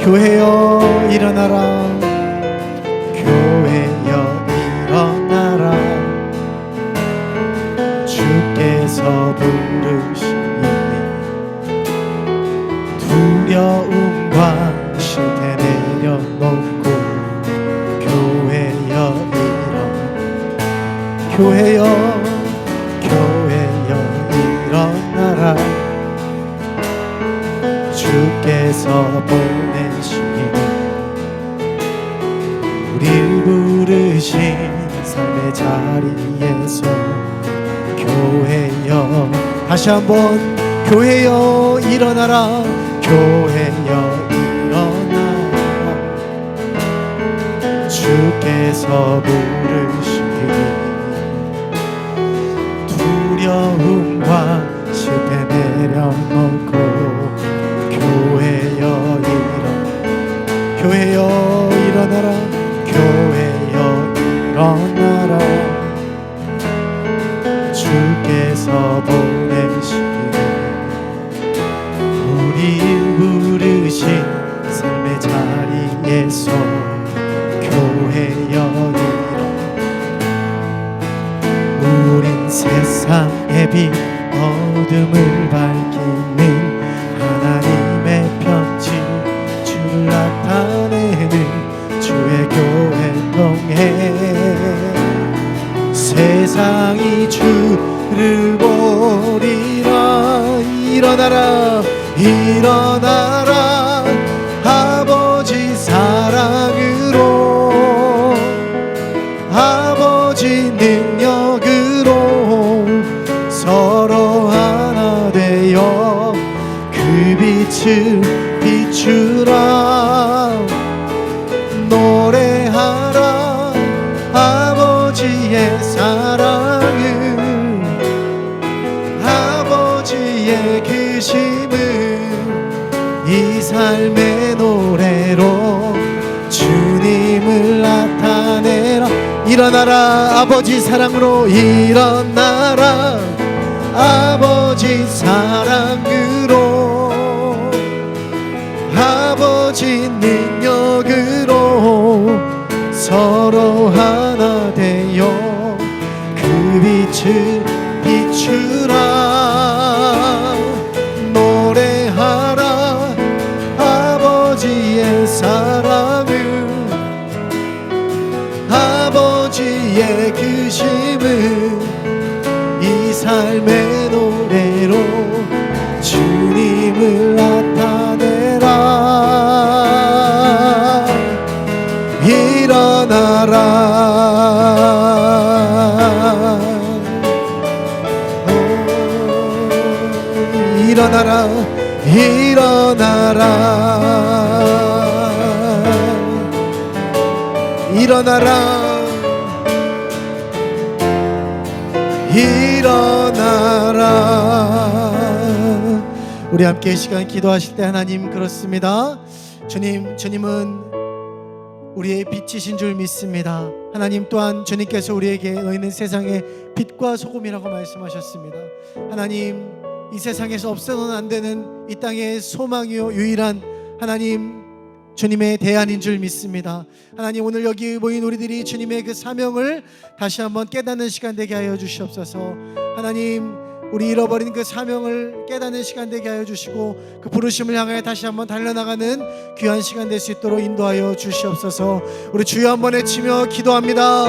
교회여 일어나라, 교회여 일어나라. 주께서 부르시니 두려움과 실패 내려놓고 교회여 일어나, 교회여 일어나라. 주께서 보내시니 우릴 부르신 삶의 자리에서 교회여, 다시 한번 교회여 일어나라, 교회여 일어나라. 주께서 부르시니 두려움과 실패 내려놓고 교회여 일어나, 교회여 일어나라, 교회여 일어나라. 주께서 보내시니 우리 부르신 삶의 자리에서 교회여 일어나. 우린 세상의 빛 어둠을 밝히는 하나님의 편지, 주를 나타내는 주의 교회 통해 세상이 주를 보리라. 일어나라, 일어나라. 아버지 사랑으로, 아버지 능력으로 서로 하나 되어 그 빛을 비추라. 노래하라 아버지의 사랑을, 아버지의 그심을 이 삶의 노래로 주님을 나타내라. 일어나라 아버지 사랑으로, 일어나라 아버지 사랑으로, 아버지 능력으로 서로 하나 되어 그 빛을 비추라. 노래하라 아버지의 사랑을, 아버지의 그심을 이 삶의 노래로 주님을 나타내라. 일어나라, 일어나라, 일어나라, 일어나라, 일어나라. 우리 함께 이 시간 기도하실 때 하나님 그렇습니다. 주님은 우리의 빛이신 줄 믿습니다. 하나님 또한 주님께서 우리에게 너희는 세상의 빛과 소금이라고 말씀하셨습니다. 하나님, 이 세상에서 없어서는 안 되는 이 땅의 소망이요 유일한 하나님 주님의 대안인 줄 믿습니다. 하나님, 오늘 여기 모인 우리들이 주님의 그 사명을 다시 한번 깨닫는 시간 되게 하여 주시옵소서. 하나님, 우리 잃어버린 그 사명을 깨닫는 시간 되게 하여 주시고 그 부르심을 향하여 다시 한번 달려나가는 귀한 시간 될 수 있도록 인도하여 주시옵소서. 우리 주여 한번 외치며 기도합니다.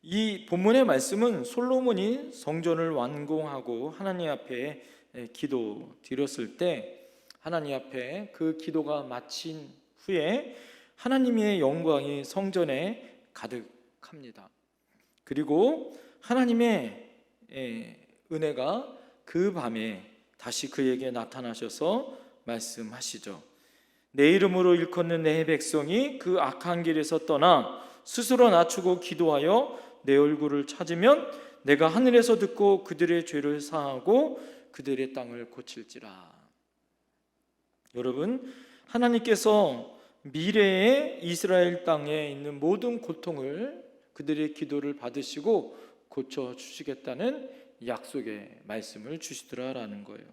이 본문의 말씀은 솔로몬이 성전을 완공하고 하나님 앞에 기도 드렸을 때 하나님 앞에 그 기도가 마친 후에 하나님의 영광이 성전에 가득합니다. 그리고 하나님의 은혜가 그 밤에 다시 그에게 나타나셔서 말씀하시죠. 내 이름으로 일컫는 내 백성이 그 악한 길에서 떠나 스스로 낮추고 기도하여 내 얼굴을 찾으면 내가 하늘에서 듣고 그들의 죄를 사하고 그들의 땅을 고칠지라. 여러분, 하나님께서 미래의 이스라엘 땅에 있는 모든 고통을 그들의 기도를 받으시고 고쳐주시겠다는 약속의 말씀을 주시더라라는 거예요.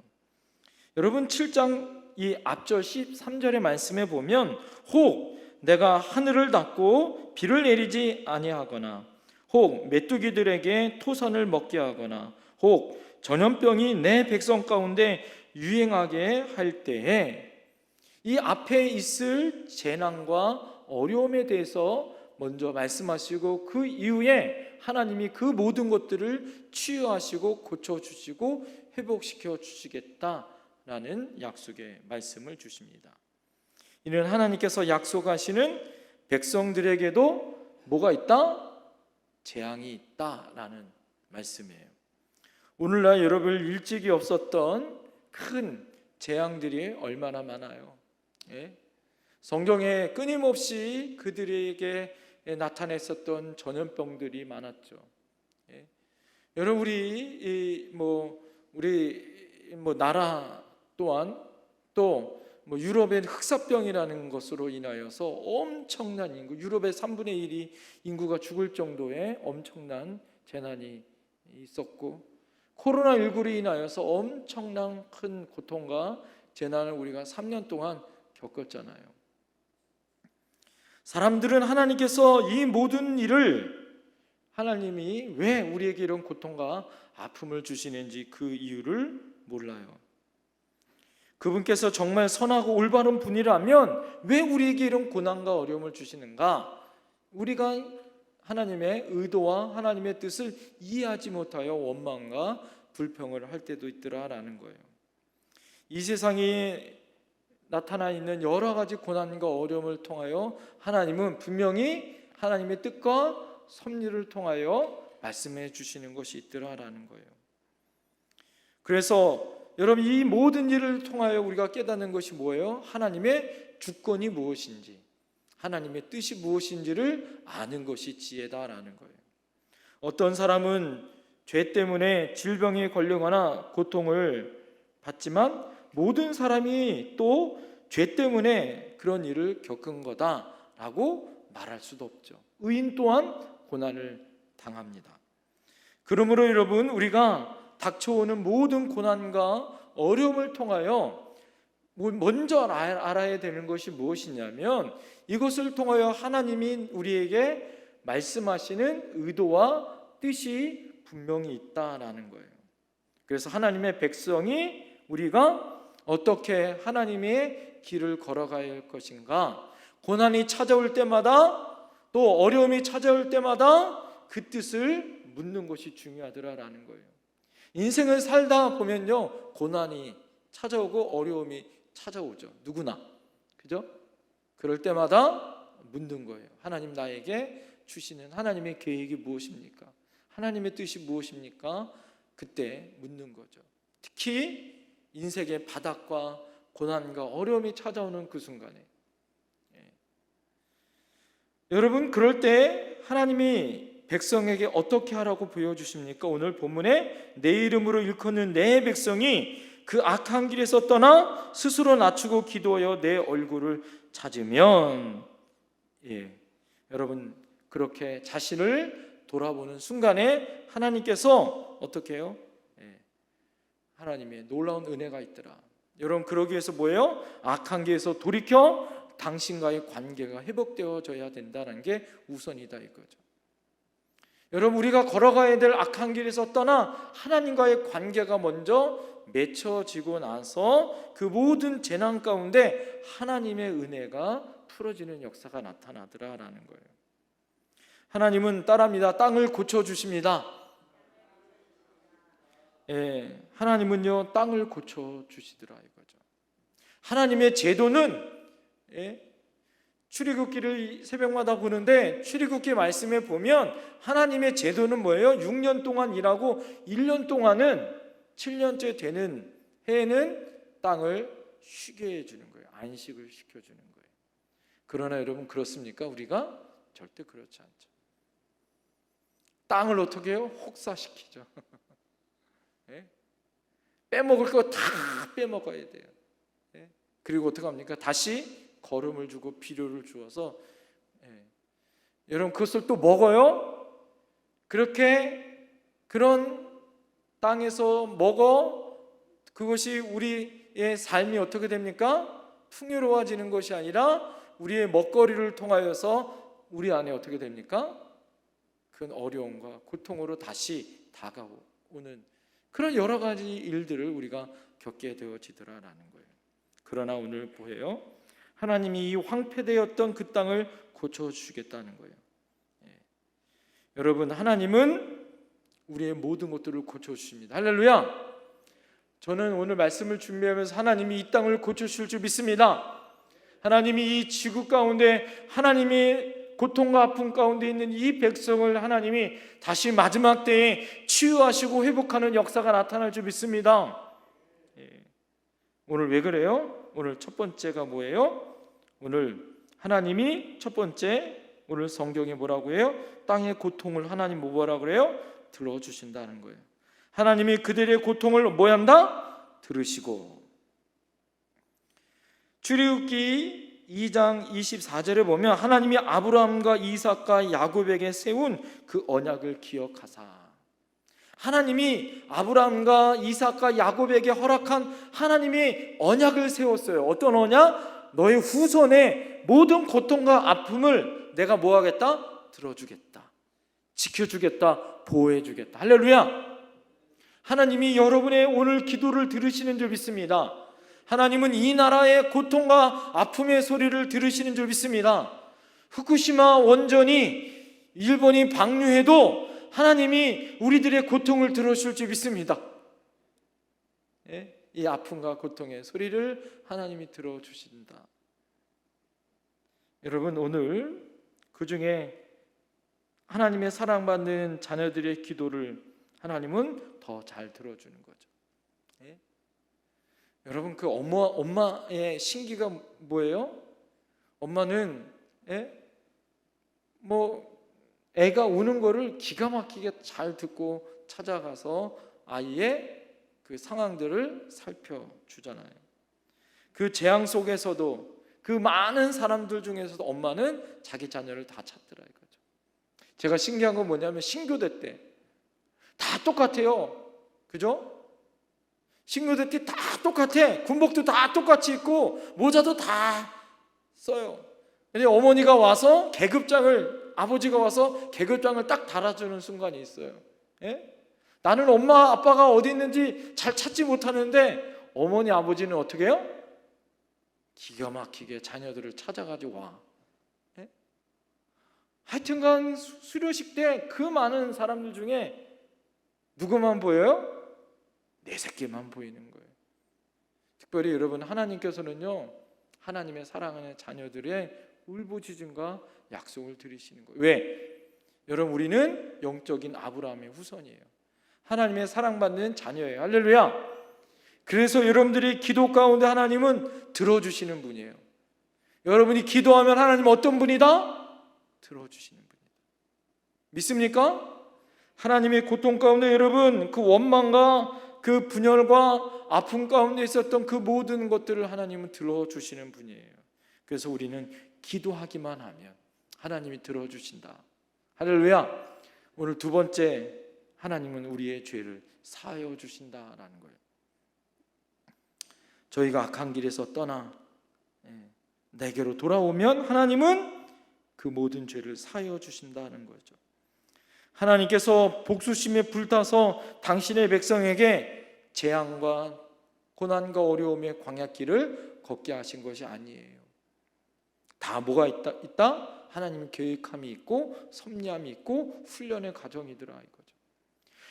여러분 7장 이 앞절 13절의 말씀에 보면 혹 내가 하늘을 닫고 비를 내리지 아니하거나 혹 메뚜기들에게 토산을 먹게 하거나 혹 전염병이 내 백성 가운데 유행하게 할 때에 이 앞에 있을 재난과 어려움에 대해서 먼저 말씀하시고 그 이후에 하나님이 그 모든 것들을 치유하시고 고쳐주시고 회복시켜 주시겠다라는 약속의 말씀을 주십니다. 이는 하나님께서 약속하시는 백성들에게도 뭐가 있다? 재앙이 있다라는 말씀이에요. 오늘날 여러분 일찍이 없었던 큰 재앙들이 얼마나 많아요. 예? 성경에 끊임없이 그들에게 나타냈었던 전염병들이 많았죠. 예? 여러분 우리 나라 또한 또 유럽의 흑사병이라는 것으로 인하여서 엄청난 인구, 유럽의 3분의 1이 인구가 죽을 정도의 엄청난 재난이 있었고, 코로나19로 인하여서 엄청난 큰 고통과 재난을 우리가 3년 동안 겪었잖아요. 사람들은 하나님께서 이 모든 일을, 하나님이 왜 우리에게 이런 고통과 아픔을 주시는지 그 이유를 몰라요. 그분께서 정말 선하고 올바른 분이라면 왜 우리에게 이런 고난과 어려움을 주시는가? 우리가 하나님의 의도와 하나님의 뜻을 이해하지 못하여 원망과 불평을 할 때도 있더라라는 거예요. 이 세상에 나타나 있는 여러 가지 고난과 어려움을 통하여 하나님은 분명히 하나님의 뜻과 섭리를 통하여 말씀해 주시는 것이 있더라라는 거예요. 그래서 여러분 이 모든 일을 통하여 우리가 깨닫는 것이 뭐예요? 하나님의 주권이 무엇인지, 하나님의 뜻이 무엇인지를 아는 것이 지혜다라는 거예요. 어떤 사람은 죄 때문에 질병에 걸리거나 고통을 받지만 모든 사람이 또 죄 때문에 그런 일을 겪은 거다라고 말할 수도 없죠. 의인 또한 고난을 당합니다. 그러므로 여러분 우리가 닥쳐오는 모든 고난과 어려움을 통하여 먼저 알아야 되는 것이 무엇이냐면 이것을 통하여 하나님이 우리에게 말씀하시는 의도와 뜻이 분명히 있다라는 거예요. 그래서 하나님의 백성이 우리가 어떻게 하나님의 길을 걸어가야 할 것인가, 고난이 찾아올 때마다 또 어려움이 찾아올 때마다 그 뜻을 묻는 것이 중요하더라라는 거예요. 인생을 살다 보면요 고난이 찾아오고 어려움이 찾아오죠. 누구나. 그죠? 그럴 때마다 묻는 거예요. 하나님 나에게 주시는 하나님의 계획이 무엇입니까? 하나님의 뜻이 무엇입니까? 그때 묻는 거죠. 특히 인생의 바닥과 고난과 어려움이 찾아오는 그 순간에 여러분 그럴 때 하나님이 백성에게 어떻게 하라고 보여주십니까? 오늘 본문에 내 이름으로 일컫는 내 백성이 그 악한 길에서 떠나 스스로 낮추고 기도하여 내 얼굴을 찾으면, 여러분 그렇게 자신을 돌아보는 순간에 하나님께서 어떻게 해요? 하나님의 놀라운 은혜가 있더라. 여러분 그러기 위해서 뭐예요? 악한 길에서 돌이켜 당신과의 관계가 회복되어져야 된다는 게 우선이다 이거죠. 여러분 우리가 걸어가야 될 악한 길에서 떠나 하나님과의 관계가 먼저 맺혀지고 나서 그 모든 재난 가운데 하나님의 은혜가 풀어지는 역사가 나타나더라라는 거예요. 하나님은 따라합니다. 땅을 고쳐주십니다. 하나님은요 땅을 고쳐주시더라 이거죠. 하나님의 제도는 출애굽기를 새벽마다 보는데 출애굽기 말씀에 보면 하나님의 제도는 뭐예요? 6년 동안 일하고 1년 동안은 7년째 되는 해에는 땅을 쉬게 해주는 거예요. 안식을 시켜주는 거예요. 그러나 여러분 그렇습니까? 우리가 절대 그렇지 않죠. 땅을 어떻게 해요? 혹사시키죠. 빼먹을 거 다 빼먹어야 돼요. 그리고 어떻게 합니까? 다시 거름을 주고 비료를 주어서 여러분 그것을 또 먹어요. 그렇게 그런 땅에서 먹어 그것이 우리 우리의 삶이 어떻게 됩니까? 풍요로워지는 것이 아니라 우리의 먹거리를 통하여서 우리 안에 어떻게 됩니까? 큰 어려움과 고통으로 다시 다가오는 그런 여러 가지 일들을 우리가 겪게 되어지더라라는 거예요. 그러나 오늘 보여요. 하나님이 이 황폐되었던 그 땅을 고쳐주시겠다는 거예요. 여러분, 하나님은 우리의 모든 것들을 고쳐주십니다. 할렐루야. 저는 오늘 말씀을 준비하면서 하나님이 이 땅을 고쳐주실 줄 믿습니다. 하나님이 이 지구 가운데 하나님이 고통과 아픔 가운데 있는 이 백성을 하나님이 다시 마지막 때에 치유하시고 회복하는 역사가 나타날 줄 믿습니다. 오늘 왜 그래요? 오늘 첫 번째가 뭐예요? 오늘 하나님이 첫 번째, 오늘 성경에 뭐라고 해요? 땅의 고통을 하나님 뭐라고 그래요? 들어주신다는 거예요. 하나님이 그들의 고통을 뭐 한다? 들으시고. 출애굽기 2장 24절에 보면 하나님이 아브라함과 이삭과 야곱에게 세운 그 언약을 기억하사. 하나님이 아브라함과 이삭과 야곱에게 허락한 하나님이 언약을 세웠어요. 어떤 언약? 너의 후손의 모든 고통과 아픔을 내가 뭐 하겠다? 들어주겠다, 지켜주겠다, 보호해주겠다. 할렐루야. 하나님이 여러분의 오늘 기도를 들으시는 줄 믿습니다. 하나님은 이 나라의 고통과 아픔의 소리를 들으시는 줄 믿습니다. 후쿠시마 원전이 일본이 방류해도 하나님이 우리들의 고통을 들어줄 줄 믿습니다. 이 아픔과 고통의 소리를 하나님이 들어주신다. 여러분, 오늘 그 중에 하나님의 사랑받는 자녀들의 기도를 하나님은 더 잘 들어주는 거죠. 여러분, 그 엄마의 신기가 뭐예요? 엄마는 애가 우는 거를 기가 막히게 잘 듣고 찾아가서 아이의 그 상황들을 살펴주잖아요. 그 재앙 속에서도 그 많은 사람들 중에서도 엄마는 자기 자녀를 다 찾더라 이거죠. 제가 신기한 건 뭐냐면 신교대 때 다 똑같아요. 그죠? 신교대 때 다 똑같아. 군복도 다 똑같이 입고 모자도 다 써요. 근데 어머니가 와서 계급장을, 아버지가 와서 계급장을 딱 달아주는 순간이 있어요. 나는 엄마 아빠가 어디 있는지 잘 찾지 못하는데 어머니 아버지는 어떻게 해요? 기가 막히게 자녀들을 찾아가지고 와. 하여튼간 수료식 때 그 많은 사람들 중에 누구만 보여요? 내 새끼만 보이는 거예요. 특별히 여러분, 하나님께서는요, 하나님의 사랑하는 자녀들의 울부짖음과 약속을 들으시는 거예요. 왜? 여러분, 우리는 영적인 아브라함의 후손이에요. 하나님의 사랑받는 자녀예요. 할렐루야. 그래서 여러분들이 기도 가운데 하나님은 들어주시는 분이에요. 여러분이 기도하면 하나님은 어떤 분이다? 들어주시는 분이다. 믿습니까? 하나님의 고통 가운데 여러분, 그 원망과 그 분열과 아픔 가운데 있었던 그 모든 것들을 하나님은 들어주시는 분이에요. 그래서 우리는 기도하기만 하면 하나님이 들어주신다. 할렐루야. 오늘 두 번째, 하나님은 우리의 죄를 사하여 주신다라는 거예요. 저희가 악한 길에서 떠나 내게로 돌아오면 하나님은 그 모든 죄를 사하여 주신다는 거죠. 하나님께서 복수심에 불타서 당신의 백성에게 재앙과 고난과 어려움의 광야길을 걷게 하신 것이 아니에요. 다 뭐가 있다? 하나님의 계획함이 있고 섭리함이 있고 훈련의 과정이더라 이거죠.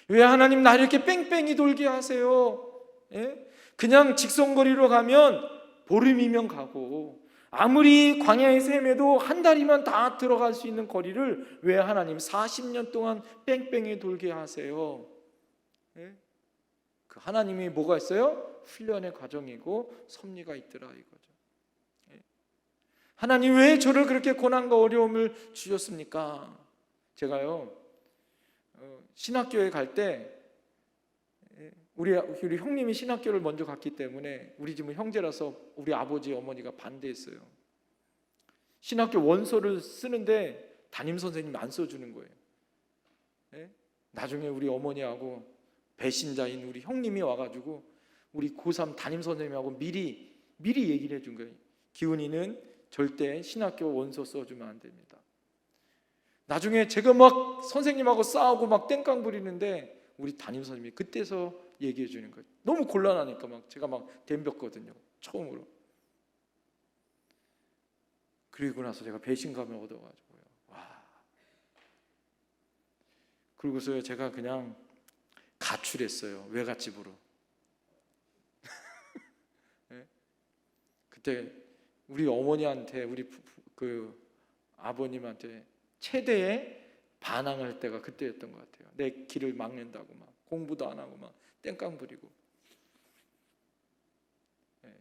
왜 하나님 나를 이렇게 뺑뺑이 돌게 하세요? 그냥 직선거리로 가면 보름이면 가고 아무리 광야에서 헤매도 한 달이면 다 들어갈 수 있는 거리를 왜 하나님 40년 동안 뺑뺑이 돌게 하세요? 그 하나님이 뭐가 있어요? 훈련의 과정이고 섭리가 있더라 이거죠. 하나님 왜 저를 그렇게 고난과 어려움을 주셨습니까? 제가요 신학교에 갈 때 우리 형님이 신학교를 먼저 갔기 때문에 우리 집은 형제라서 우리 아버지 어머니가 반대했어요. 신학교 원서를 쓰는데 담임 선생님이 안 써주는 거예요. 나중에 우리 어머니하고 배신자인 우리 형님이 와가지고 우리 고3 담임 선생님하고 미리 얘기를 해준 거예요. 기훈이는 절대 신학교 원서 써주면 안 됩니다. 나중에 제가 막 선생님하고 싸우고 막 땡깡 부리는데 우리 담임 선생님이 그때서 얘기해 주는 거예요. 너무 곤란하니까 막 제가 막 덤볐거든요. 처음으로. 그리고 나서 제가 배신감을 얻어가지고요. 와. 그러고서 제가 그냥 가출했어요. 외갓집으로. 네? 그때 우리 어머니한테 우리 그 아버님한테 최대의 반항할 때가 그때였던 것 같아요. 내 길을 막는다고 막 공부도 안 하고 막 땡깡 부리고. 네.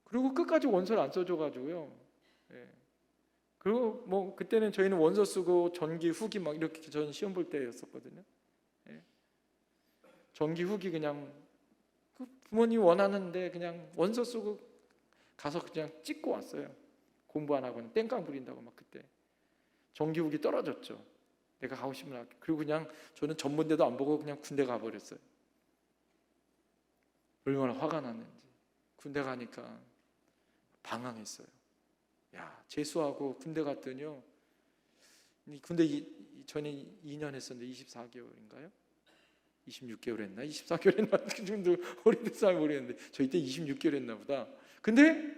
그리고 끝까지 원서를 안 써줘가지고요. 네. 그리고 뭐 그때는 저희는 원서 쓰고 전기 후기 막 이렇게 전 시험 볼 때였었거든요. 네. 전기 후기 그냥 그 부모님 원하는데 그냥 원서 쓰고 가서 그냥 찍고 왔어요. 공부 안 하고는 땡깡 부린다고 막 그때. 전기 후기 떨어졌죠. 내가 가고 싶은 학교. 그리고 그냥 저는 전문대도 안 보고 그냥 군대 가버렸어요. 얼마나 화가 났는지. 군대 가니까 방황했어요. 야, 재수하고 군대 갔더니요. 군대 저는 2년 했었는데 24개월인가요? 26개월 했나? 24개월 했나? 지금도 오래돼서 모르겠는데 저희 때 26개월 했나 보다. 근데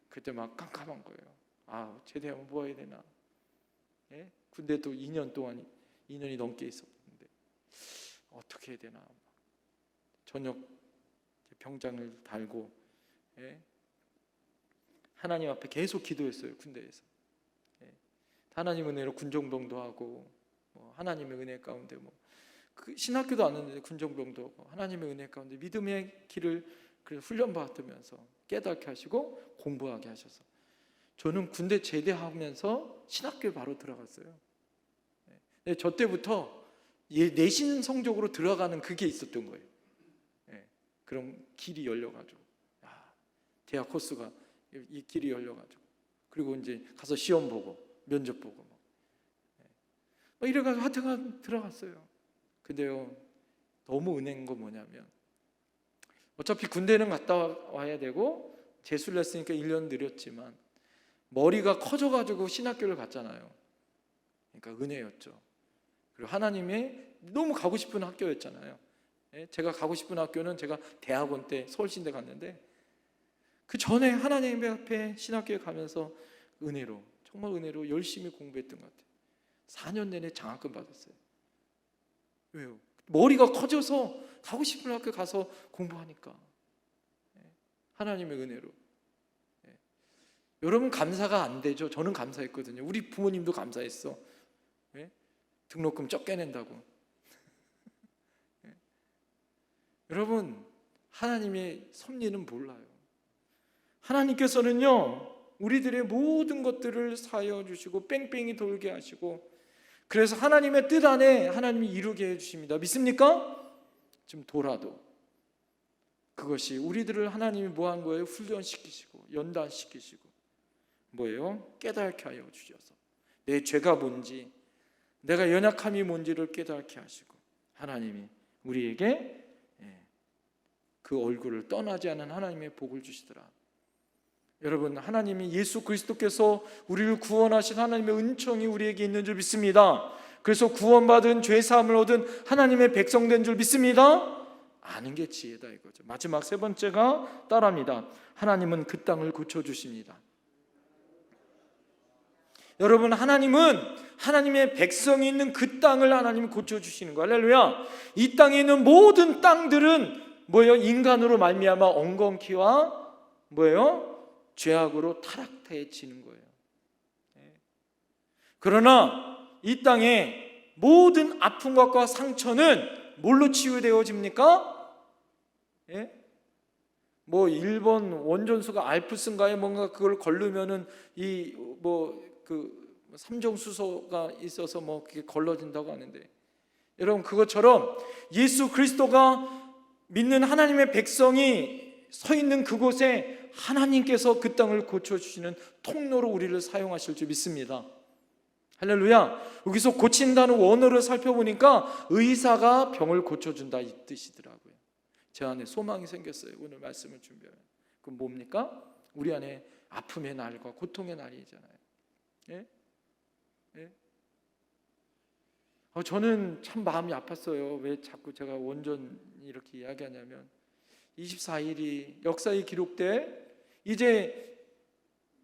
그때 막 깜깜한 거예요. 아, 제대하면 뭐 해야 되나? 예? 군대도 2년 동안 2년이 넘게 있었는데 어떻게 해야 되나? 저녁 병장을 달고 예? 하나님 앞에 계속 기도했어요. 군대에서 예? 하나님 은혜로 군정병도 하고 뭐 하나님의 은혜 가운데 뭐 그 신학교도 안 했는데 군정병도 하고 하나님의 은혜 가운데 믿음의 길을 훈련 받으면서 깨닫게 하시고 공부하게 하셔서 저는 군대 제대하면서 신학교에 바로 들어갔어요. 네, 저 때부터 내신 성적으로 들어가는 그게 있었던 거예요. 네, 그럼 길이 열려가지고 대학 코스가 이 길이 열려가지고 그리고 이제 가서 시험 보고 면접 보고 뭐 이래가지고 하여튼 들어갔어요. 근데요 너무 은혜인 거 뭐냐면 어차피 군대는 갔다 와야 되고 재수를 했으니까 1년 느렸지만 머리가 커져가지고 신학교를 갔잖아요. 그러니까 은혜였죠. 그리고 하나님이 너무 가고 싶은 학교였잖아요. 제가 가고 싶은 학교는 제가 대학원 때 서울신대 갔는데 그 전에 하나님 앞에 신학교에 가면서 은혜로 정말 은혜로 열심히 공부했던 것 같아요. 4년 내내 장학금 받았어요. 왜요? 머리가 커져서 가고 싶은 학교 가서 공부하니까 하나님의 은혜로. 여러분 감사가 안 되죠? 저는 감사했거든요. 우리 부모님도 감사했어. 등록금 적게 낸다고. 여러분 하나님의 섭리는 몰라요. 하나님께서는요 우리들의 모든 것들을 사여 주시고 뺑뺑이 돌게 하시고 그래서 하나님의 뜻 안에 하나님이 이루게 해주십니다. 믿습니까? 지금 돌아도 그것이 우리들을 하나님이 뭐한 거예요? 훈련시키시고 연단시키시고 뭐예요? 깨닫게 하여 주셔서 내 죄가 뭔지 내가 연약함이 뭔지를 깨닫게 하시고 하나님이 우리에게 그 얼굴을 떠나지 않은 하나님의 복을 주시더라. 여러분 하나님이 예수 그리스도께서 우리를 구원하신 하나님의 은총이 우리에게 있는 줄 믿습니다. 그래서 구원받은 죄사함을 얻은 하나님의 백성된 줄 믿습니다. 아는 게 지혜다 이거죠. 마지막 세 번째가 따라합니다. 하나님은 그 땅을 고쳐주십니다. 여러분 하나님은 하나님의 백성이 있는 그 땅을 하나님이 고쳐주시는 거예요. 할렐루야. 이 땅에 있는 모든 땅들은 뭐예요? 인간으로 말미암아 엉겅퀴와 뭐예요? 죄악으로 타락해지는 거예요. 그러나 이 땅에 모든 아픈 것과 상처는 뭘로 치유되어집니까? 뭐 일본 원전수가 알프스인가에 뭔가 그걸 걸르면은 이 뭐 그 삼정수소가 있어서 뭐 그게 걸러진다고 하는데 여러분 그것처럼 예수 그리스도가 믿는 하나님의 백성이 서 있는 그곳에 하나님께서 그 땅을 고쳐주시는 통로로 우리를 사용하실 줄 믿습니다. 할렐루야. 여기서 고친다는 원어를 살펴보니까 의사가 병을 고쳐준다 이 뜻이더라고요. 제 안에 소망이 생겼어요. 오늘 말씀을 준비하면. 그럼 뭡니까? 우리 안에 아픔의 날과 고통의 날이잖아요. 예? 예? 저는 참 마음이 아팠어요. 왜 자꾸 제가 원전 이렇게 이야기하냐면 24일이 역사에 기록돼 이제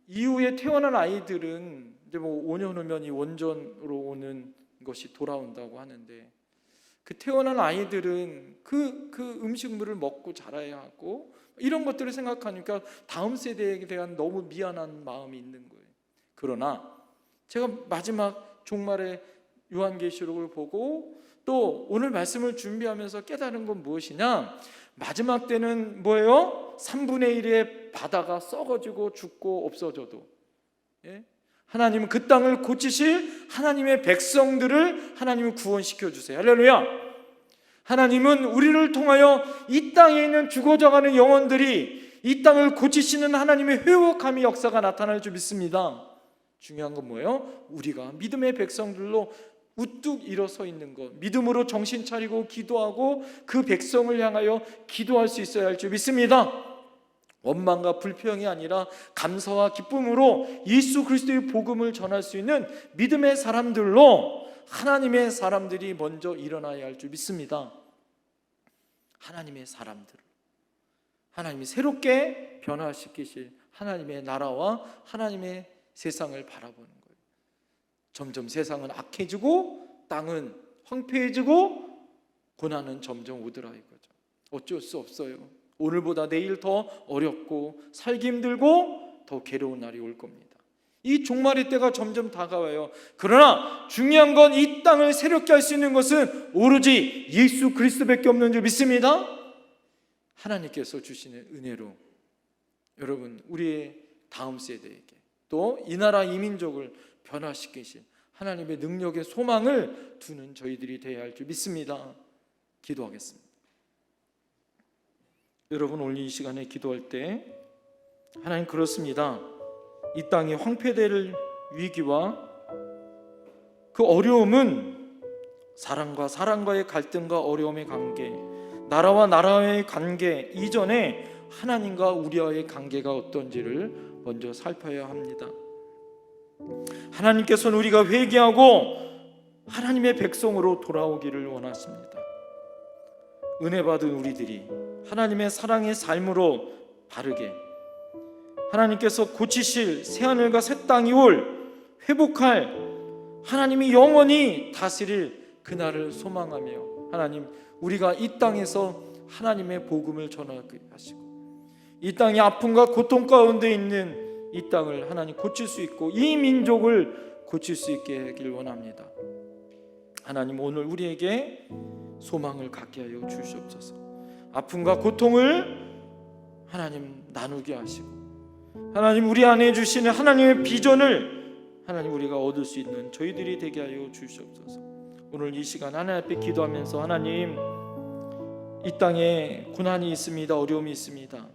이후에 태어난 아이들은 이제 뭐 5년 후면 이 원전으로 오는 것이 돌아온다고 하는데 그 태어난 아이들은 그 음식물을 먹고 자라야 하고 이런 것들을 생각하니까 다음 세대에 대한 너무 미안한 마음이 있는 거예요. 그러나 제가 마지막 종말의 요한계시록을 보고 또 오늘 말씀을 준비하면서 깨달은 건 무엇이냐? 마지막 때는 뭐예요? 3분의 1의 바다가 썩어지고 죽고 없어져도 하나님은 그 땅을 고치실 하나님의 백성들을 하나님은 구원시켜 주세요. 할렐루야. 하나님은 우리를 통하여 이 땅에 있는 죽어져가는 영혼들이 이 땅을 고치시는 하나님의 회복함의 역사가 나타날 줄 믿습니다. 중요한 건 뭐예요? 우리가 믿음의 백성들로 우뚝 일어서 있는 것, 믿음으로 정신 차리고 기도하고 그 백성을 향하여 기도할 수 있어야 할 줄 믿습니다. 원망과 불평이 아니라 감사와 기쁨으로 예수 그리스도의 복음을 전할 수 있는 믿음의 사람들로 하나님의 사람들이 먼저 일어나야 할 줄 믿습니다. 하나님의 사람들, 하나님이 새롭게 변화시키실 하나님의 나라와 하나님의 세상을 바라보는 거예요. 점점 세상은 악해지고 땅은 황폐해지고 고난은 점점 오더라 이거죠. 어쩔 수 없어요. 오늘보다 내일 더 어렵고 살기 힘들고 더 괴로운 날이 올 겁니다. 이 종말의 때가 점점 다가와요. 그러나 중요한 건 이 땅을 새롭게 할 수 있는 것은 오로지 예수 그리스도밖에 없는 줄 믿습니다. 하나님께서 주시는 은혜로 여러분 우리의 다음 세대에게 또 이 나라 이 민족을 변화시키신 하나님의 능력의 소망을 두는 저희들이 되어야 할 줄 믿습니다. 기도하겠습니다. 여러분 오늘 이 시간에 기도할 때 하나님 그렇습니다. 이 땅의 황폐될 위기와 그 어려움은 사람과 사람과의 갈등과 어려움의 관계, 나라와 나라의 관계 이전에 하나님과 우리와의 관계가 어떤지를 먼저 살펴야 합니다. 하나님께서는 우리가 회개하고 하나님의 백성으로 돌아오기를 원하십니다. 은혜 받은 우리들이 하나님의 사랑의 삶으로 바르게 하나님께서 고치실 새하늘과 새 땅이 올 회복할 하나님이 영원히 다스릴 그날을 소망하며 하나님 우리가 이 땅에서 하나님의 복음을 전하게 하시고 이 땅의 아픔과 고통 가운데 있는 이 땅을 하나님 고칠 수 있고 이 민족을 고칠 수 있게 하길 원합니다. 하나님 오늘 우리에게 소망을 갖게 하여 주시옵소서. 아픔과 고통을 하나님 나누게 하시고 하나님 우리 안에 주시는 하나님의 비전을 하나님 우리가 얻을 수 있는 저희들이 되게 하여 주시옵소서. 오늘 이 시간 하나님 앞에 기도하면서 하나님 이 땅에 고난이 있습니다. 어려움이 있습니다.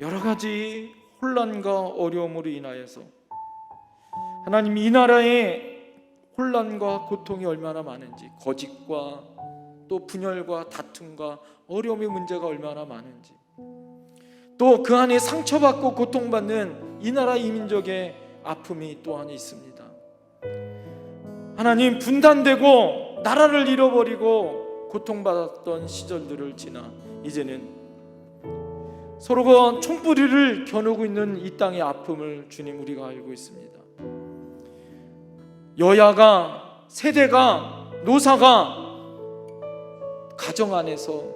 여러 가지 혼란과 어려움으로 인하여서 하나님 이 나라의 혼란과 고통이 얼마나 많은지 거짓과 또 분열과 다툼과 어려움의 문제가 얼마나 많은지 또 그 안에 상처받고 고통받는 이 나라 이 민족의 아픔이 또한 있습니다. 하나님 분단되고 나라를 잃어버리고 고통받았던 시절들을 지나 이제는 서로가 총뿌리를 겨누고 있는 이 땅의 아픔을 주님 우리가 알고 있습니다. 여야가 세대가 노사가 가정 안에서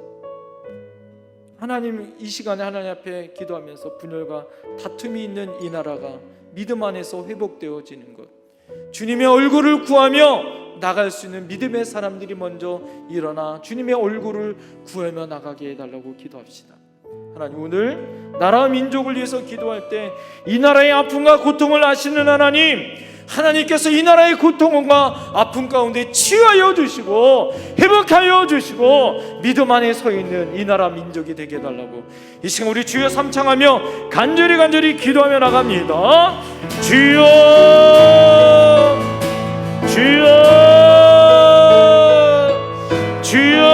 하나님 이 시간에 하나님 앞에 기도하면서 분열과 다툼이 있는 이 나라가 믿음 안에서 회복되어지는 것 주님의 얼굴을 구하며 나갈 수 있는 믿음의 사람들이 먼저 일어나 주님의 얼굴을 구하며 나가게 해달라고 기도합시다. 하나님 오늘 나라와 민족을 위해서 기도할 때 이 나라의 아픔과 고통을 아시는 하나님께서 이 나라의 고통과 아픔 가운데 치유하여 주시고 회복하여 주시고 믿음 안에 서 있는 이 나라 민족이 되게 해달라고 이 시간 우리 주여 삼창하며 간절히 기도하며 나갑니다. 주여 주여 주여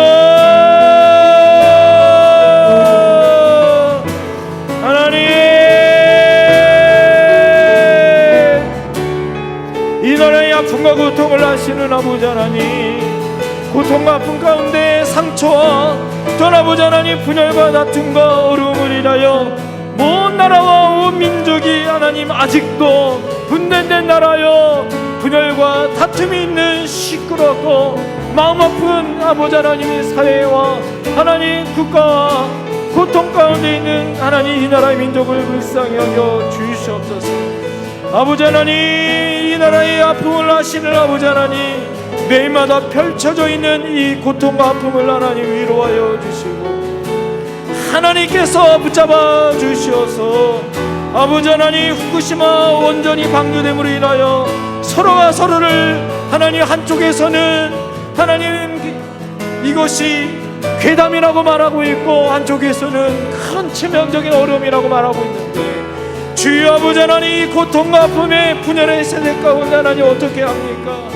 아버지 하나님, 고통과 아픔 가운데 상처와 또 아버지 하나님 분열과 다툼과 어려움을 인하여 먼 나라와 온 민족이 하나님 아직도 분단된 나라여 분열과 다툼이 있는 시끄럽고 마음 아픈 아버지 하나님의 사회와 하나님 국가와 고통 가운데 있는 하나님 이 나라의 민족을 불쌍히 여겨 주시옵소서. 아버지 하나님, 이 나라의 아픔을 아시는 아버지 하나님, 매일마다 펼쳐져 있는 이 고통과 아픔을 하나님 위로하여 주시고 하나님께서 붙잡아 주시어서 아버지 하나님, 후쿠시마 원전이 방류됨으로 인하여 서로가 서로를 하나님 한쪽에서는 하나님 이것이 괴담이라고 말하고 있고 한쪽에서는 큰 치명적인 어려움이라고 말하고 있는데, 주여 아버지 하나님, 고통과 아픔의 분열의 세대 가운데 하나님 어떻게 합니까?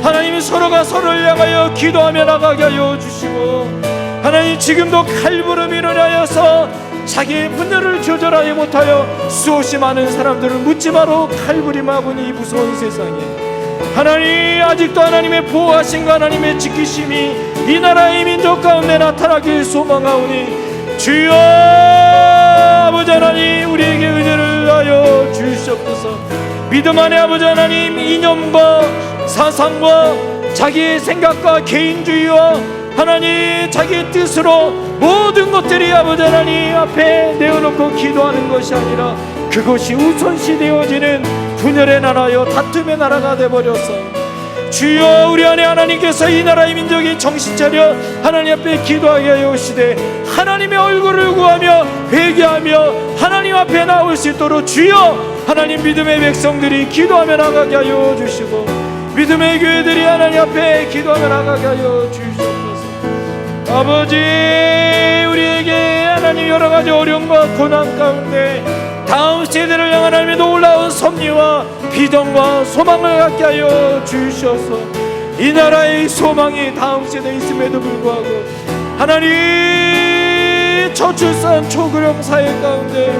하나님이 서로가 서로를 향하여 기도하며 나가게 하여 주시고, 하나님 지금도 칼부름이로 인하여서 자기의 분열을 조절하지 못하여 수없이 많은 사람들을 묻지마로 칼부림하고 있는 이 무서운 세상에 하나님, 아직도 하나님의 보호하심과 하나님의 지키심이 이 나라의 민족 가운데 나타나길 소망하오니 주여 아버지 하나님, 우리에게 은혜를 하여 주시옵소서. 믿음 안에 아버지 하나님, 이념과 사상과 자기의 생각과 개인주의와 하나님 자기의 뜻으로 모든 것들이 아버지 하나님 앞에 내어놓고 기도하는 것이 아니라 그것이 우선시 되어지는 분열의 나라여 다툼의 나라가 되어버렸어. 주여, 우리 안에 하나님께서 이 나라의 민족이 정신차려 하나님 앞에 기도하게 하여 오시되 하나님의 얼굴을 구하며 회개하며 하나님 앞에 나올 수 있도록 주여 하나님, 믿음의 백성들이 기도하며 나가게 하여 주시고 믿음의 교회들이 하나님 앞에 기도하며 나가게 하여 주시옵소서. 아버지, 우리에게 하나님 여러가지 어려움과 고난 가운데 다음 세대를 향한 하나님의 놀라운 섭리와 비전과 소망을 갖게 하여 주셔서 이 나라의 소망이 다음 세대에 있음에도 불구하고 하나님, 저출산 초고령 사회 가운데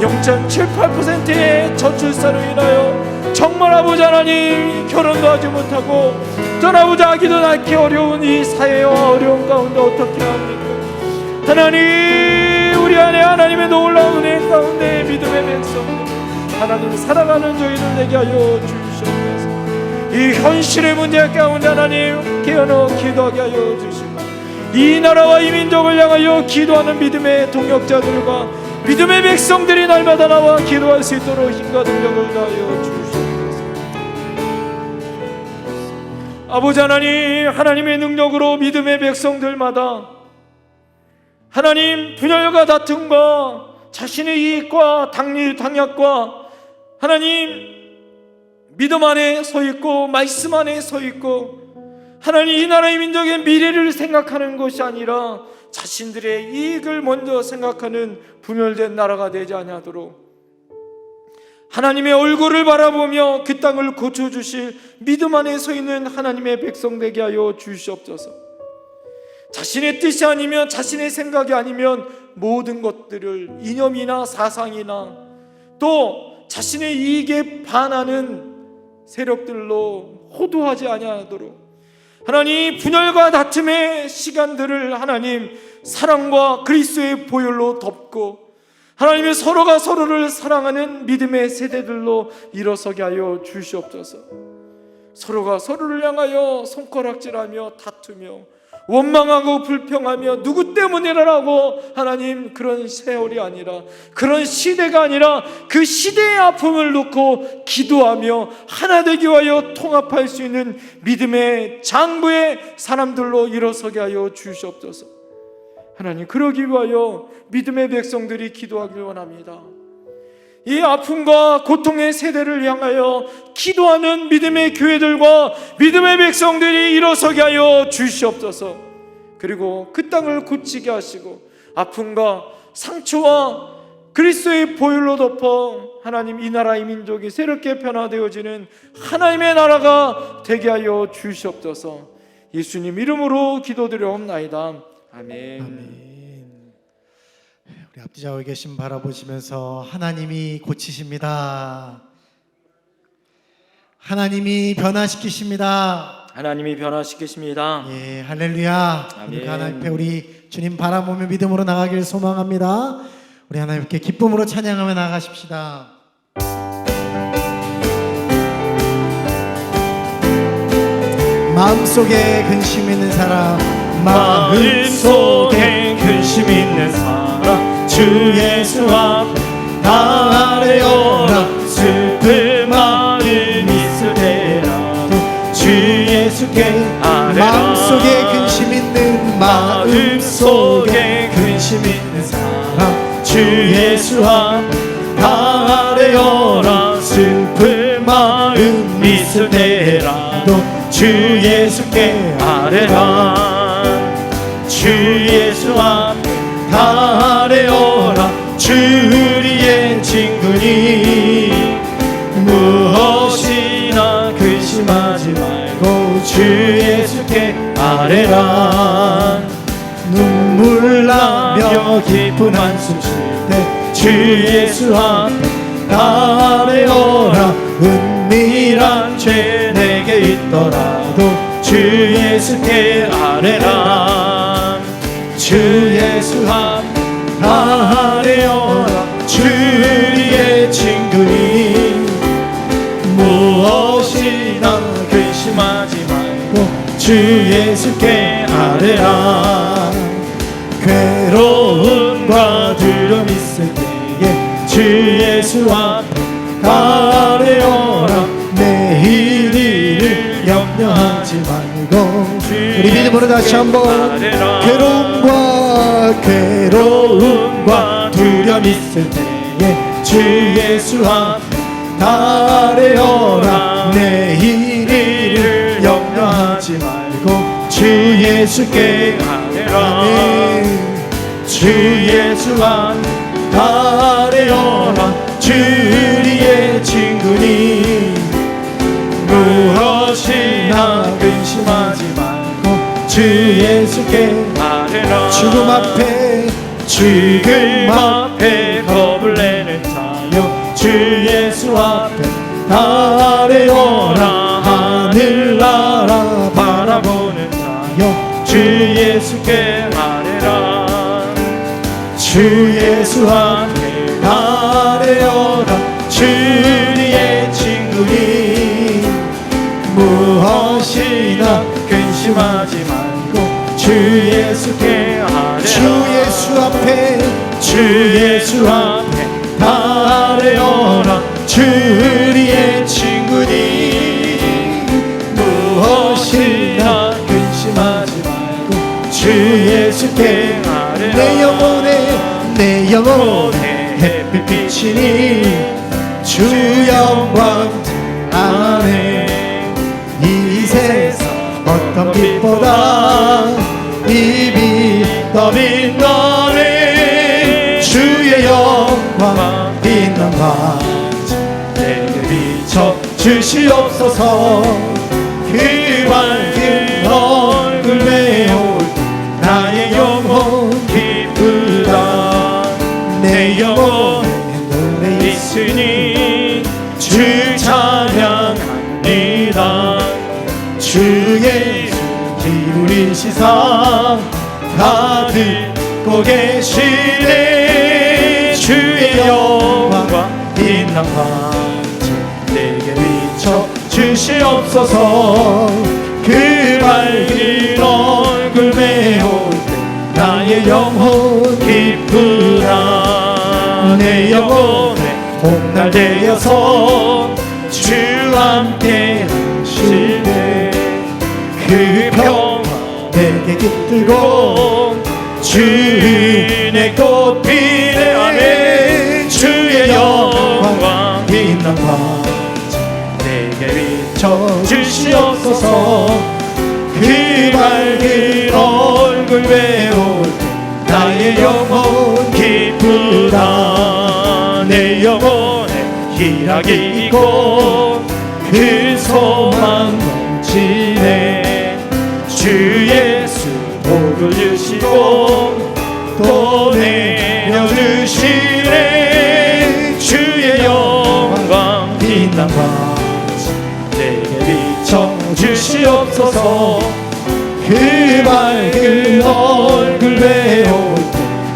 0.78%의 저출산으로 인하여 정말 아버지 하나님, 결혼도 하지 못하고 떠나보자 아기도 낳기 어려운 이 사회와 어려운 가운데 어떻게 합니까? 하나님, 우리 안에 하나님의 놀라운 은혜 가운데 믿음의 백성들 하나님 살아가는 저희를 내게 하여 주시옵소서. 이 현실의 문제 가운데 하나님 깨어나 기도하게 하여 주시고 이 나라와 이 민족을 향하여 기도하는 믿음의 동역자들과 믿음의 백성들이 날마다 나와 기도할 수 있도록 힘과 능력을 다하여 주시옵소서. 아버지 하나님, 하나님의 능력으로 믿음의 백성들마다 하나님 분열과 다툼과 자신의 이익과 당략과 하나님 믿음 안에 서 있고 말씀 안에 서 있고 하나님 이 나라의 민족의 미래를 생각하는 것이 아니라 자신들의 이익을 먼저 생각하는 분열된 나라가 되지 아니하도록 하나님의 얼굴을 바라보며 그 땅을 고쳐주실 믿음 안에 서 있는 하나님의 백성 되게 하여 주시옵소서. 자신의 뜻이 아니면 자신의 생각이 아니면 모든 것들을 이념이나 사상이나 또 자신의 이익에 반하는 세력들로 호도하지 아니하도록 하나님 분열과 다툼의 시간들을 하나님 사랑과 그리스도의 보혈로 덮고 하나님의 서로가 서로를 사랑하는 믿음의 세대들로 일어서게 하여 주시옵소서. 서로가 서로를 향하여 손가락질하며 다투며 원망하고 불평하며 누구 때문이라고 하나님 그런 세월이 아니라 그런 시대가 아니라 그 시대의 아픔을 놓고 기도하며 하나 되기 위하여 통합할 수 있는 믿음의 장부의 사람들로 일어서게 하여 주시옵소서. 하나님 그러기 위하여 믿음의 백성들이 기도하길 원합니다. 이 아픔과 고통의 세대를 향하여 기도하는 믿음의 교회들과 믿음의 백성들이 일어서게 하여 주시옵소서. 그리고 그 땅을 고치게 하시고 아픔과 상처와 그리스도의 보혈로 덮어 하나님 이 나라의 민족이 새롭게 변화되어지는 하나님의 나라가 되게 하여 주시옵소서. 예수님 이름으로 기도드려옵나이다. 아멘. 아멘. 우리 앞뒤 좌우에 계신 바라보시면서 하나님이 고치십니다. 하나님이 변화시키십니다. 하나님이 변화시키십니다. 예, 할렐루야. 아멘. 오늘 하나님 앞에 우리 주님 바라보며 믿음으로 나가길 소망합니다. 우리 하나님께 기쁨으로 찬양하며 나가십시다. 마음속에 근심 있는 사람, 마음속에 근심 있는 사람, 주 예수 앞에 나아뢰어라. 슬픈 마음 있을 때라도 주 예수께 아뢰라. 마음속에 근심 있는 마음속에 근심 있는 사람, 주 예수 앞에 나아뢰어라. 슬픈 마음 있을 때라도 주 예수께 아뢰라. 주 예수 앞에 아뢰어라. 주 우리의 친구니 무엇이나 근심하지 말고 주 예수께 아뢰라. 눈물 나며 깊은 한숨 쉴 때 주 예수 앞에 아뢰어라. 은밀한 죄 내게 있더라도 주 예수께 아뢰라. 주 예수 앞에 아뢰어라. 주 우리의 친구니 무엇이나 근심하지 말고 주 예수께 아뢰라. 괴로움과 두려움 있을 때에 주 예수 앞에 아뢰어라. 내일 일을 염려하지 말고 우리 믿음으로 다시 한번 괴로움과 두려움 있을 때에 주 예수 앞에 아뢰어라. 내일 일을 염려하지 말고 주 예수께 아뢰라. 주 예수 앞에 아뢰어라. 주 우리의 친구니 무엇이나 근심하지 말고 주 예수께 아뢰라. 죽음 앞에 겁을 내는 자여 주 예수 앞에 아뢰어라. 하늘나라 바라보는 자여 주 예수께 아뢰라. 주 예수 앞에 아뢰어라. 주 우리의 친구니 무엇이나 근심하지 말고 주 예수께 아뢰라. 주 예수 앞에 아뢰어라. 주 우리의 친구니 무엇이나 근심하지 말고 주 예수께 아뢰라. 내 영혼의 햇빛 비치니 주 영광 안에 이 세상 어떤 빛보다 이 빛 더 빛나네. 주의 영광 빛난 반지 내게 비춰 주시옵소서. 그 밝은 얼굴 메올 때 나의 영혼 기쁘다. 내 영혼에 노래 있으니 주 찬양합니다. 주 예수 기울인 시선 다 듣고 계시네. 주의 영광 빛난 반지 내게 비춰 주시옵소서. 그 밝은 얼굴 메올 때 나의 영혼 기쁘다. 내 영혼에 봄날 되어서 주 함께 하시네. 그 평화 내게 깃들고 주 은혜 꽃피네. 아멘. 주의 영광 빛난 반지 내게 비춰 주시옵소서. 그 밝은 얼굴 메올 때 나의 영혼 기쁘다. 내 영혼에 희락이 있고 그 소망 넘치네. 주 예수 복을 주시고 또 내려주시네. 주의 영광 빛난 반지 내게 비춰 주시 주시옵소서. 그 밝은 얼굴 배울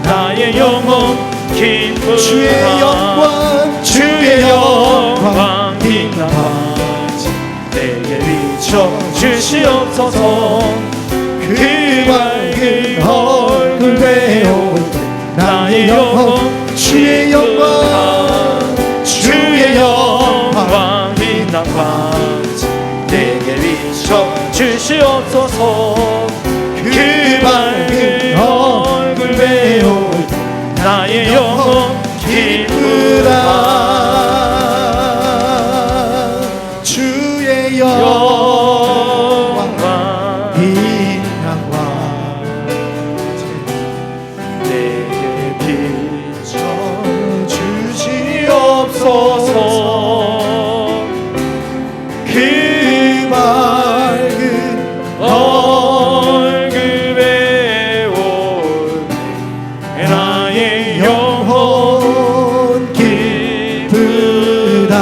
나의 영혼 기쁘다. 주의 영광 주의 영광 빛나 내게 비춰 주시옵소서. 그 밝은 얼굴 배울 나의 영혼 주의 영광 주의 영광 빛나 내게 비춰 주시옵소서. 그 밝은 얼굴 배울 나의 영혼 기쁘다. 주의 영광 빛나와 내게 비춰 주시옵소서. 그 밝은 얼굴 배운 나의 영혼 기쁘다.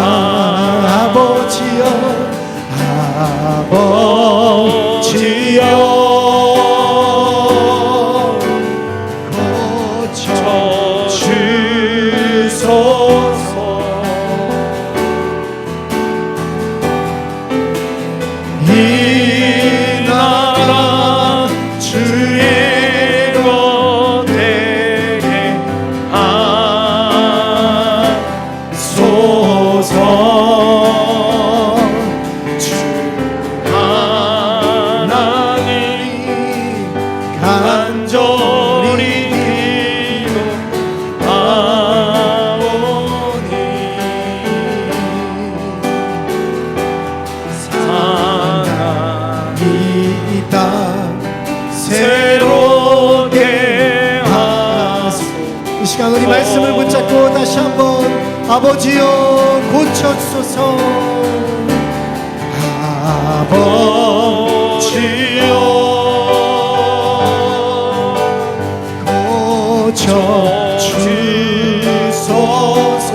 아버지여 아버지여 고쳐 주소서. 이 나라 주의 것 되게 하소서. 주 하나님 간절히 기도하오니 이 땅 새롭게 하소서. 이 시간 우리 말씀을 붙잡고 다시 한번 아버지여 고쳐주소서. 아버지여 고쳐주소서.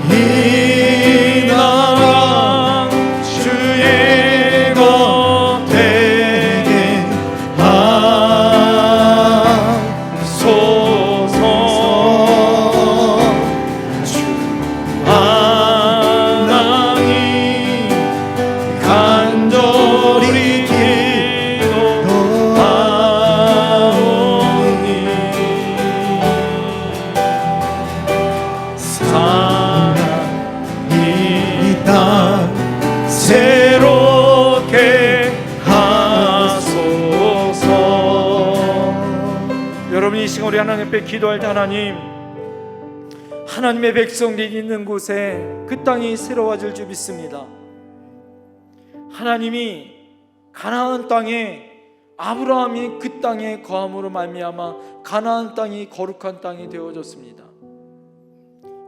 이 나라 주의 것 되게 하소서. 주 하나님 간절히 기도하오니 이 땅 새롭게 하소서. 여러분, 이 시간 우리 하나님 앞에 기도할 때 하나님의 백성들이 있는 곳에 그 땅이 새로워질 줄 믿습니다. 하나님이 가나안 땅에 아브라함이 그 땅에 거함으로 말미암아 가나안 땅이 거룩한 땅이 되어졌습니다.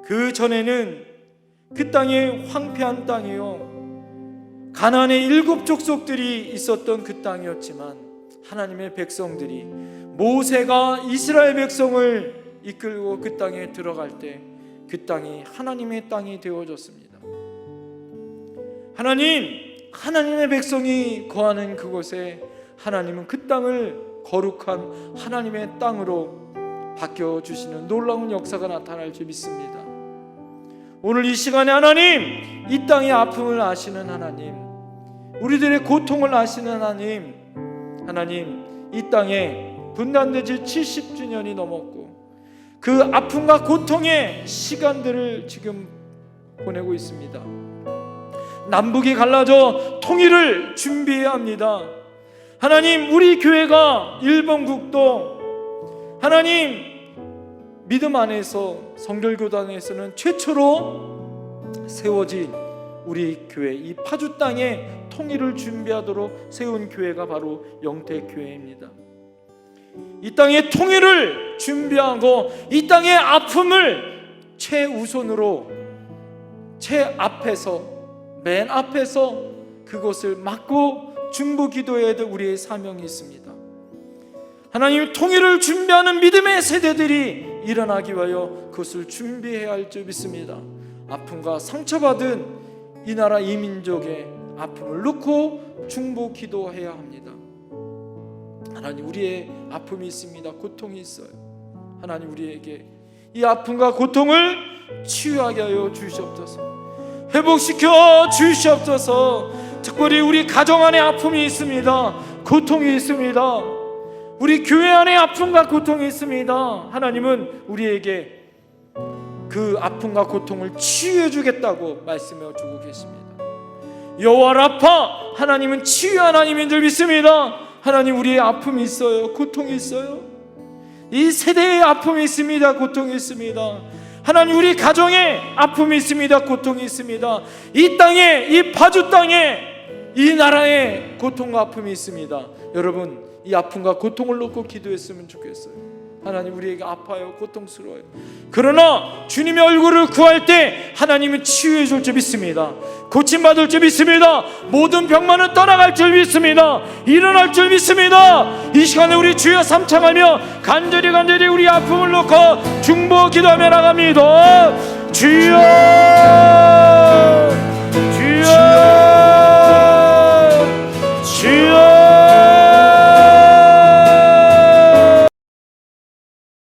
그 전에는 그 땅이 황폐한 땅이요 가나안의 7 족속들이 있었던 그 땅이었지만 하나님의 백성들이 모세가 이스라엘 백성을 이끌고 그 땅에 들어갈 때 그 땅이 하나님의 땅이 되어졌습니다. 하나님의 백성이 거하는 그곳에 하나님은 그 땅을 거룩한 하나님의 땅으로 바뀌어주시는 놀라운 역사가 나타날 줄 믿습니다. 오늘 이 시간에 하나님, 이 땅의 아픔을 아시는 하나님, 우리들의 고통을 아시는 하나님, 이 땅에 분단된 지 70주년이 넘었고 그 아픔과 고통의 시간들을 지금 보내고 있습니다. 남북이 갈라져 통일을 준비해야 합니다. 하나님, 우리 교회가 일본국도 하나님 믿음 안에서 성결교단에서는 최초로 세워진 우리 교회, 이 파주 땅에 통일을 준비하도록 세운 교회가 바로 영택교회입니다. 이 땅의 통일을 준비하고 이 땅의 아픔을 최우선으로 맨 앞에서 그것을 막고 중보기도해야 될 우리의 사명이 있습니다. 하나님, 통일을 준비하는 믿음의 세대들이 일어나기 위하여 그것을 준비해야 할 줄 믿습니다. 아픔과 상처받은 이 나라 이 민족의 아픔을 놓고 중보 기도해야 합니다. 하나님, 우리의 아픔이 있습니다. 고통이 있어요. 하나님, 우리에게 이 아픔과 고통을 치유하게 하여 주시옵소서. 회복시켜 주시옵소서. 특별히 우리 가정 안에 아픔이 있습니다. 고통이 있습니다. 우리 교회 안에 아픔과 고통이 있습니다. 하나님은 우리에게 그 아픔과 고통을 치유해 주겠다고 말씀해 주고 계십니다. 여호와 라파, 하나님은 치유 하나님인 줄 믿습니다. 하나님, 우리의 아픔이 있어요. 고통이 있어요. 이 세대의 아픔이 있습니다. 고통이 있습니다. 하나님, 우리 가정에 아픔이 있습니다. 고통이 있습니다. 이 땅에, 이 파주 땅에, 이 나라에 고통과 아픔이 있습니다. 여러분, 이 아픔과 고통을 놓고 기도했으면 좋겠어요. 하나님, 우리에게 아파요, 고통스러워요. 그러나 주님의 얼굴을 구할 때 하나님은 치유해 줄 줄 믿습니다. 고침받을 줄 믿습니다. 모든 병만은 떠나갈 줄 믿습니다. 일어날 줄 믿습니다. 이 시간에 우리 주여 삼창하며 간절히 우리 아픔을 놓고 중보 기도하며 나갑니다. 주여,